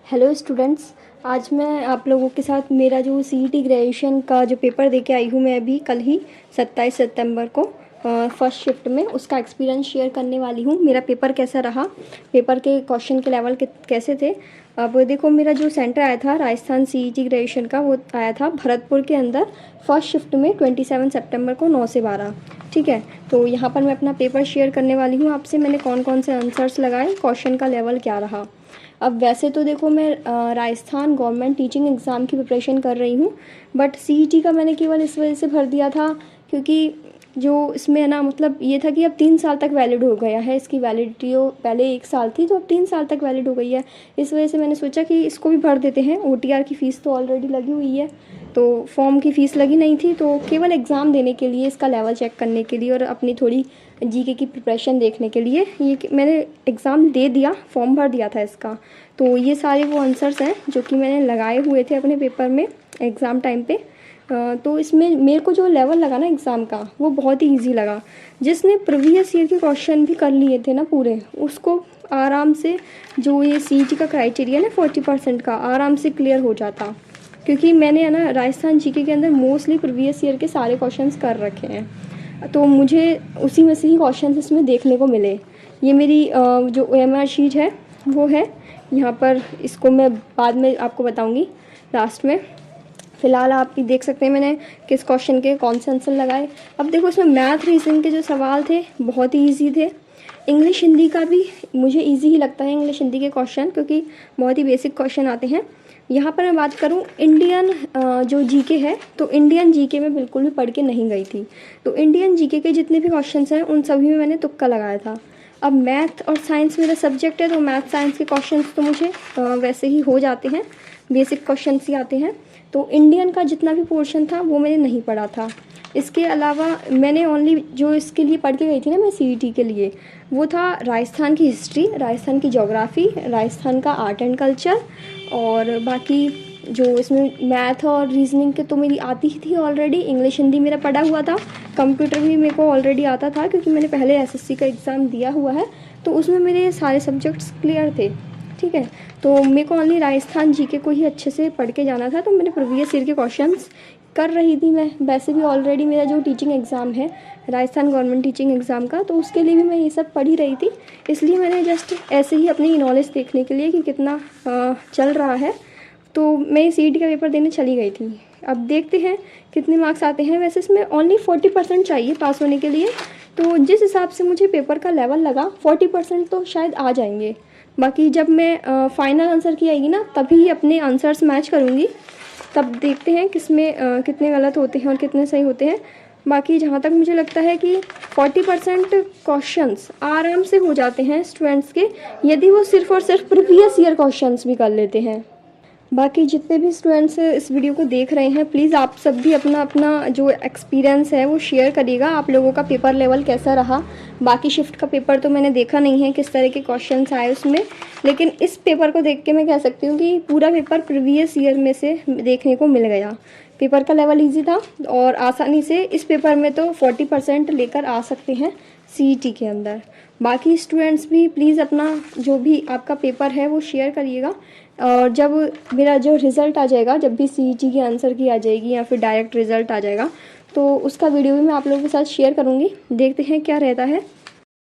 Hello students, आज मैं आप लोगों के साथ मेरा जो सीईटी ग्रेजुएशन का जो पेपर दे के आई हूँ मैं अभी कल ही 27 सितंबर को फर्स्ट शिफ्ट में उसका एक्सपीरियंस शेयर करने वाली हूँ। मेरा पेपर कैसा रहा, पेपर के क्वेश्चन के लेवल कैसे थे। अब देखो, मेरा जो सेंटर आया था राजस्थान सीईटी ग्रेजुएशन का, वो आया था भरतपुर के अंदर फर्स्ट शिफ्ट में 27 सितंबर को 9 से 12। ठीक है, तो यहाँ पर मैं अपना पेपर शेयर करने वाली हूँ आपसे। मैंने कौन कौन से आंसर्स लगाए, क्वेश्चन का लेवल क्या रहा। अब वैसे तो देखो, मैं राजस्थान गवर्नमेंट टीचिंग एग्ज़ाम की प्रिपरेशन कर रही हूँ, बट सीईटी का मैंने केवल इस वजह से भर दिया था क्योंकि जो इसमें है ना, मतलब ये था कि अब 3 साल तक वैलिड हो गया है। इसकी वैलिडिटी पहले 1 साल थी, तो अब 3 साल तक वैलिड हो गई है। इस वजह से मैंने सोचा कि इसको भी भर देते हैं। ओटीआर की फ़ीस तो ऑलरेडी लगी हुई है, तो फॉर्म की फ़ीस लगी नहीं थी, तो केवल एग्ज़ाम देने के लिए, इसका लेवल चेक करने के लिए और अपनी थोड़ी जीके की प्रिपरेशन देखने के लिए ये मैंने एग्ज़ाम दे दिया, फॉर्म भर दिया था इसका। तो ये सारे वो आंसर्स हैं जो कि मैंने लगाए हुए थे अपने पेपर में एग्ज़ाम टाइम पे। तो इसमें मेरे को जो लेवल लगा ना एग्ज़ाम का, वो बहुत ही इजी लगा। जिसने प्रीवियस ईयर के क्वेश्चन भी कर लिए थे ना पूरे, उसको आराम से जो ये सीईटी का क्राइटेरिया ना 40% का, आराम से क्लियर हो जाता। क्योंकि मैंने है ना राजस्थान जीके के अंदर मोस्टली प्रीवियस ईयर के सारे क्वेश्चंस कर रखे हैं, तो मुझे उसी में से ही क्वेश्चंस इसमें देखने को मिले। ये मेरी जो OMR शीट है वो है यहाँ पर, इसको मैं बाद में आपको बताऊंगी लास्ट में। फ़िलहाल आप भी देख सकते हैं मैंने किस क्वेश्चन के कौन से आंसर लगाए। अब देखो, इसमें मैथ रीजनिंग के जो सवाल थे बहुत ही ईजी थे। इंग्लिश हिंदी का भी मुझे ईजी ही लगता है, इंग्लिश हिंदी के क्वेश्चन, क्योंकि बहुत ही बेसिक क्वेश्चन आते हैं। यहाँ पर मैं बात करूँ इंडियन जो जीके है, तो इंडियन जीके में बिल्कुल भी पढ़ के नहीं गई थी। तो इंडियन जीके के जितने भी क्वेश्चंस हैं उन सभी में मैंने तुक्का लगाया था। अब मैथ और साइंस मेरा सब्जेक्ट है, तो मैथ साइंस के क्वेश्चंस तो मुझे वैसे ही हो जाते हैं, बेसिक क्वेश्चंस ही आते हैं। तो इंडियन का जितना भी पोर्शन था वो मैंने नहीं पढ़ा था। इसके अलावा मैंने ओनली जो इसके लिए पढ़ के गई थी ना मैं सीईटी के लिए, वो था राजस्थान की हिस्ट्री, राजस्थान की ज्योग्राफी, राजस्थान का आर्ट एंड कल्चर, और बाकी जो इसमें मैथ और रीजनिंग के तो मेरी आती ही थी ऑलरेडी। इंग्लिश हिंदी मेरा पढ़ा हुआ था, कंप्यूटर भी मेरे को ऑलरेडी आता था क्योंकि मैंने पहले एसएससी का एग्ज़ाम दिया हुआ है, तो उसमें मेरे सारे सब्जेक्ट्स क्लियर थे। ठीक है, तो मेरे को ओनली राजस्थान जीके को ही अच्छे से पढ़ के जाना था। तो मैंने प्रीवियस ईयर के क्वेश्चंस कर रही थी मैं। वैसे भी ऑलरेडी मेरा जो टीचिंग एग्ज़ाम है राजस्थान गवर्नमेंट टीचिंग एग्ज़ाम का, तो उसके लिए भी मैं ये सब पढ़ ही रही थी। इसलिए मैंने जस्ट ऐसे ही अपनी नॉलेज देखने के लिए कि कितना चल रहा है, तो मैं सीईटी का पेपर देने चली गई थी। अब देखते हैं कितने मार्क्स आते हैं। वैसे इसमें ओनली 40% चाहिए पास होने के लिए, तो जिस हिसाब से मुझे पेपर का लेवल लगा 40% तो शायद आ जाएंगे। बाकी जब मैं फाइनल आंसर की आएगी ना, तभी अपने आंसर्स मैच करूँगी, तब देखते हैं किसमें कितने गलत होते हैं और कितने सही होते हैं। बाकी जहाँ तक मुझे लगता है कि 40% क्वेश्चंस आराम से हो जाते हैं स्टूडेंट्स के, यदि वो सिर्फ और सिर्फ प्रीवियस ईयर क्वेश्चंस भी कर लेते हैं। बाकी जितने भी स्टूडेंट्स इस वीडियो को देख रहे हैं, प्लीज़ आप सब भी अपना अपना जो एक्सपीरियंस है वो शेयर करिएगा। आप लोगों का पेपर लेवल कैसा रहा। बाकी शिफ्ट का पेपर तो मैंने देखा नहीं है किस तरह के क्वेश्चंस आए उसमें, लेकिन इस पेपर को देख के मैं कह सकती हूँ कि पूरा पेपर प्रीवियस ईयर में से देखने को मिल गया। पेपर का लेवल ईजी था और आसानी से इस पेपर में तो 40% लेकर आ सकते हैं सीईटी के अंदर। बाकी स्टूडेंट्स भी प्लीज़ अपना जो भी आपका पेपर है वो शेयर करिएगा, और जब मेरा जो रिज़ल्ट आ जाएगा, जब भी सीईटी की आंसर की आ जाएगी या फिर डायरेक्ट रिज़ल्ट आ जाएगा, तो उसका वीडियो भी मैं आप लोगों के साथ शेयर करूँगी। देखते हैं क्या रहता है।